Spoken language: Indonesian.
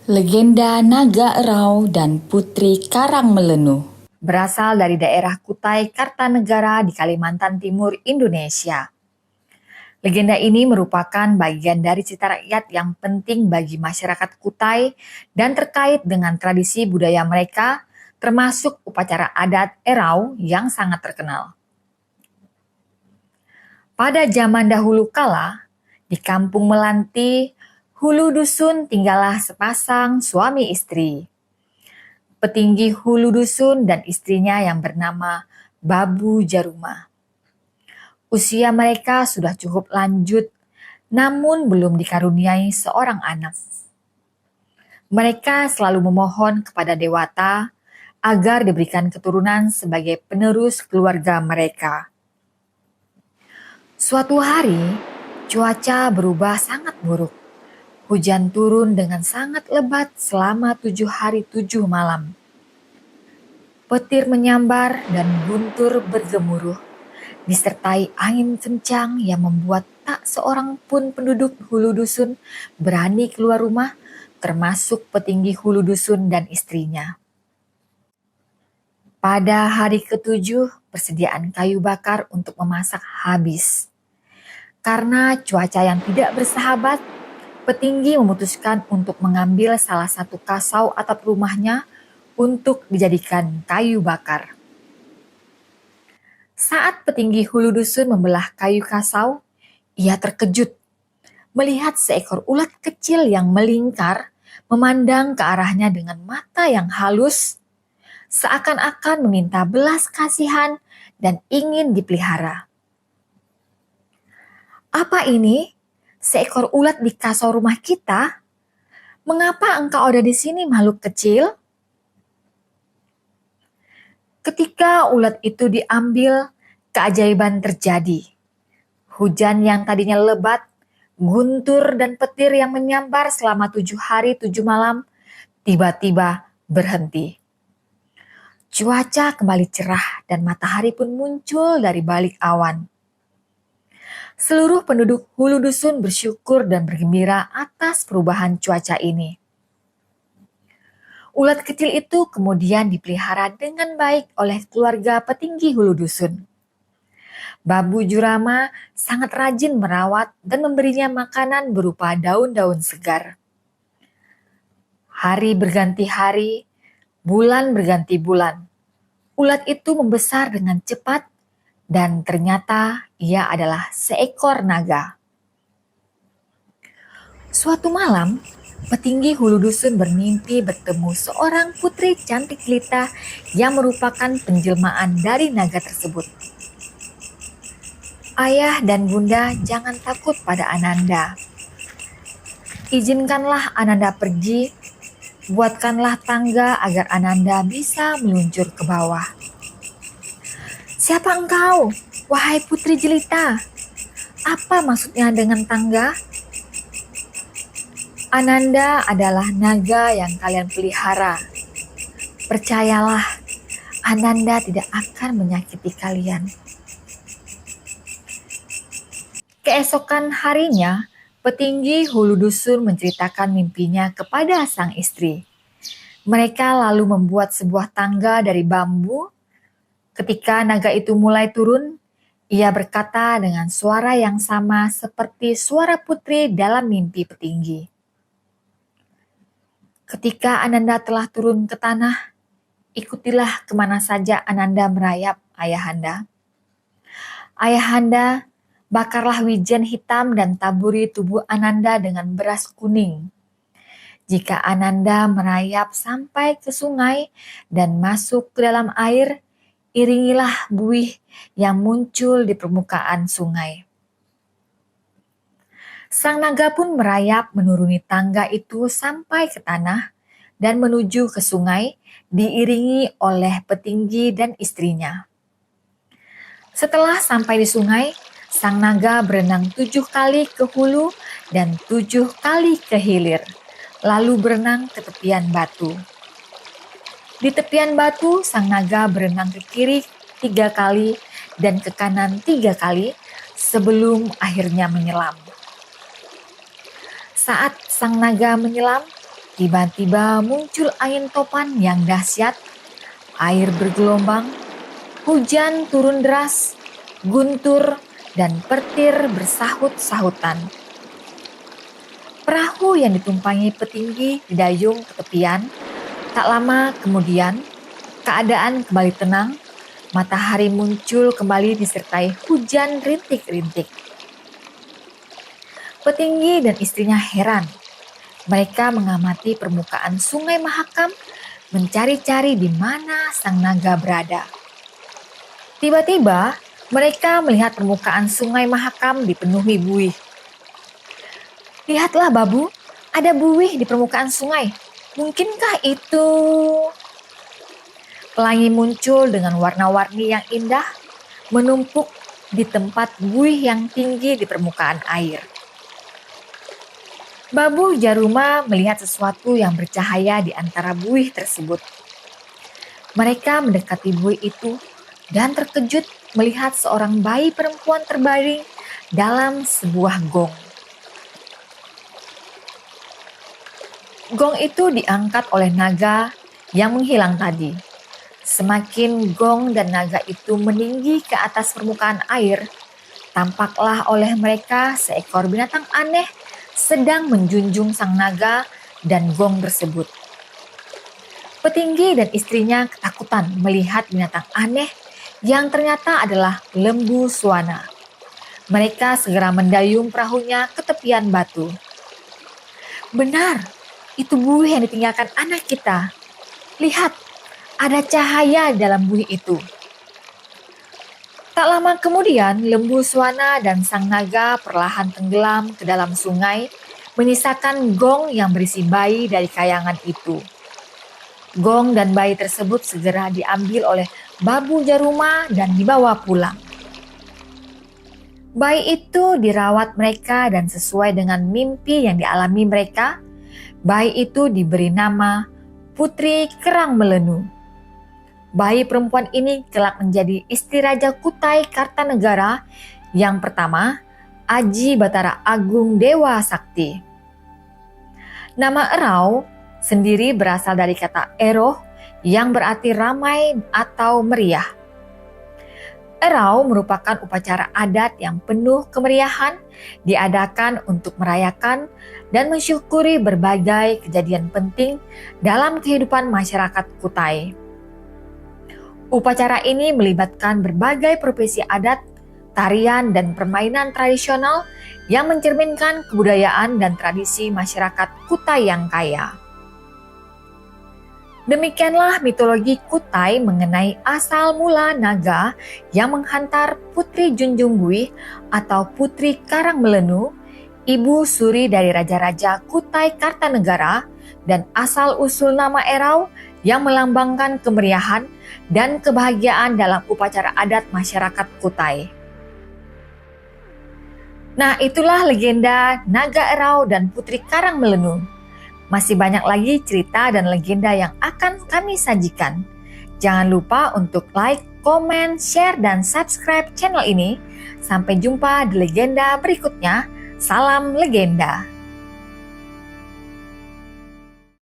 Legenda Naga Erau dan Putri Karang Melenu berasal dari daerah Kutai Kartanegara di Kalimantan Timur, Indonesia. Legenda ini merupakan bagian dari cerita rakyat yang penting bagi masyarakat Kutai dan terkait dengan tradisi budaya mereka, termasuk upacara adat Erau yang sangat terkenal. Pada zaman dahulu kala, di kampung Melanti, hulu dusun tinggallah sepasang suami istri. Petinggi hulu dusun dan istrinya yang bernama Babu Jaruma. Usia mereka sudah cukup lanjut, namun belum dikaruniai seorang anak. Mereka selalu memohon kepada Dewata agar diberikan keturunan sebagai penerus keluarga mereka. Suatu hari, cuaca berubah sangat buruk. Hujan turun dengan sangat lebat selama 7 hari 7 malam. Petir menyambar dan guntur bergemuruh, disertai angin kencang yang membuat tak seorang pun penduduk hulu dusun berani keluar rumah, termasuk petinggi hulu dusun dan istrinya. Pada hari ke-7, persediaan kayu bakar untuk memasak habis. Karena cuaca yang tidak bersahabat, petinggi memutuskan untuk mengambil salah satu kasau atap rumahnya untuk dijadikan kayu bakar. Saat petinggi hulu dusun membelah kayu kasau, ia terkejut melihat seekor ulat kecil yang melingkar memandang ke arahnya dengan mata yang halus, seakan-akan meminta belas kasihan dan ingin dipelihara. "Apa ini? Seekor ulat di kasau rumah kita? Mengapa engkau ada di sini, makhluk kecil?" Ketika ulat itu diambil, keajaiban terjadi. Hujan yang tadinya lebat, guntur dan petir yang menyambar selama 7 hari 7 malam, tiba-tiba berhenti. Cuaca kembali cerah dan matahari pun muncul dari balik awan. Seluruh penduduk hulu dusun bersyukur dan bergembira atas perubahan cuaca ini. Ulat kecil itu kemudian dipelihara dengan baik oleh keluarga petinggi hulu dusun. Babu Jurama sangat rajin merawat dan memberinya makanan berupa daun-daun segar. Hari berganti hari, bulan berganti bulan. Ulat itu membesar dengan cepat dan ternyata ia adalah seekor naga. Suatu malam, petinggi hulu dusun bermimpi bertemu seorang putri cantik jelita yang merupakan penjelmaan dari naga tersebut. "Ayah dan bunda jangan takut pada Ananda. Izinkanlah Ananda pergi, buatkanlah tangga agar Ananda bisa meluncur ke bawah." "Siapa engkau, wahai putri jelita? Apa maksudnya dengan tangga?" "Ananda adalah naga yang kalian pelihara. Percayalah, Ananda tidak akan menyakiti kalian." Keesokan harinya, petinggi hulu dusun menceritakan mimpinya kepada sang istri. Mereka lalu membuat sebuah tangga dari bambu. Ketika naga itu mulai turun, ia berkata dengan suara yang sama seperti suara putri dalam mimpi petinggi. "Ketika Ananda telah turun ke tanah, ikutilah kemana saja Ananda merayap, Ayahanda. Ayahanda, bakarlah wijen hitam dan taburi tubuh Ananda dengan beras kuning. Jika Ananda merayap sampai ke sungai dan masuk ke dalam air, iringilah buih yang muncul di permukaan sungai." Sang naga pun merayap menuruni tangga itu sampai ke tanah dan menuju ke sungai, diiringi oleh petinggi dan istrinya. Setelah sampai di sungai, sang naga berenang 7 kali ke hulu dan 7 kali ke hilir, lalu berenang ke tepian batu. Di tepian batu, sang naga berenang ke kiri 3 kali dan ke kanan 3 kali sebelum akhirnya menyelam. Saat sang naga menyelam, Tiba-tiba muncul angin topan yang dahsyat, air bergelombang, hujan turun deras, guntur, dan petir bersahut-sahutan. Perahu yang ditumpangi petinggi didayung ke tepian. Tak lama kemudian, keadaan kembali tenang. Matahari muncul kembali disertai hujan rintik-rintik. Petinggi dan istrinya heran. Mereka mengamati permukaan Sungai Mahakam, mencari-cari di mana sang naga berada. Tiba-tiba, mereka melihat permukaan Sungai Mahakam dipenuhi buih. "Lihatlah, Babu, ada buih di permukaan sungai. Mungkinkah itu?" Pelangi muncul dengan warna-warni yang indah, menumpuk di tempat buih yang tinggi di permukaan air. Babu Jaruma melihat sesuatu yang bercahaya di antara buih tersebut. Mereka mendekati buih itu dan terkejut melihat seorang bayi perempuan terbaring dalam sebuah gong. Gong itu diangkat oleh naga yang menghilang tadi. Semakin gong dan naga itu meninggi ke atas permukaan air, tampaklah oleh mereka seekor binatang aneh sedang menjunjung sang naga dan gong tersebut. Petinggi dan istrinya ketakutan melihat binatang aneh yang ternyata adalah lembu suana. Mereka segera mendayung perahunya ke tepian batu. "Benar, itu buih yang ditinggalkan anak kita. Lihat, ada cahaya dalam buih itu." Tak lama kemudian, lembu suana dan sang naga perlahan tenggelam ke dalam sungai, menyisakan gong yang berisi bayi dari kayangan itu. Gong dan bayi tersebut segera diambil oleh Babu Jaruma dan dibawa pulang. Bayi itu dirawat mereka dan sesuai dengan mimpi yang dialami mereka, bayi itu diberi nama Putri Kerang Melenu. Bayi perempuan ini kelak menjadi istri Raja Kutai Kartanegara yang pertama, Aji Batara Agung Dewa Sakti. Nama Erau sendiri berasal dari kata eroh yang berarti ramai atau meriah. Erau merupakan upacara adat yang penuh kemeriahan, diadakan untuk merayakan dan mensyukuri berbagai kejadian penting dalam kehidupan masyarakat Kutai. Upacara ini melibatkan berbagai profesi adat, tarian, dan permainan tradisional yang mencerminkan kebudayaan dan tradisi masyarakat Kutai yang kaya. Demikianlah mitologi Kutai mengenai asal mula naga yang menghantar Putri Junjung Buih atau Putri Karang Melenu, ibu suri dari raja-raja Kutai Kartanegara, dan asal-usul nama Erau yang melambangkan kemeriahan dan kebahagiaan dalam upacara adat masyarakat Kutai. Nah, itulah legenda Naga Erau dan Putri Karang Melenu. Masih banyak lagi cerita dan legenda yang akan kami sajikan. Jangan lupa untuk like, komen, share, dan subscribe channel ini. Sampai jumpa di legenda berikutnya. Salam legenda.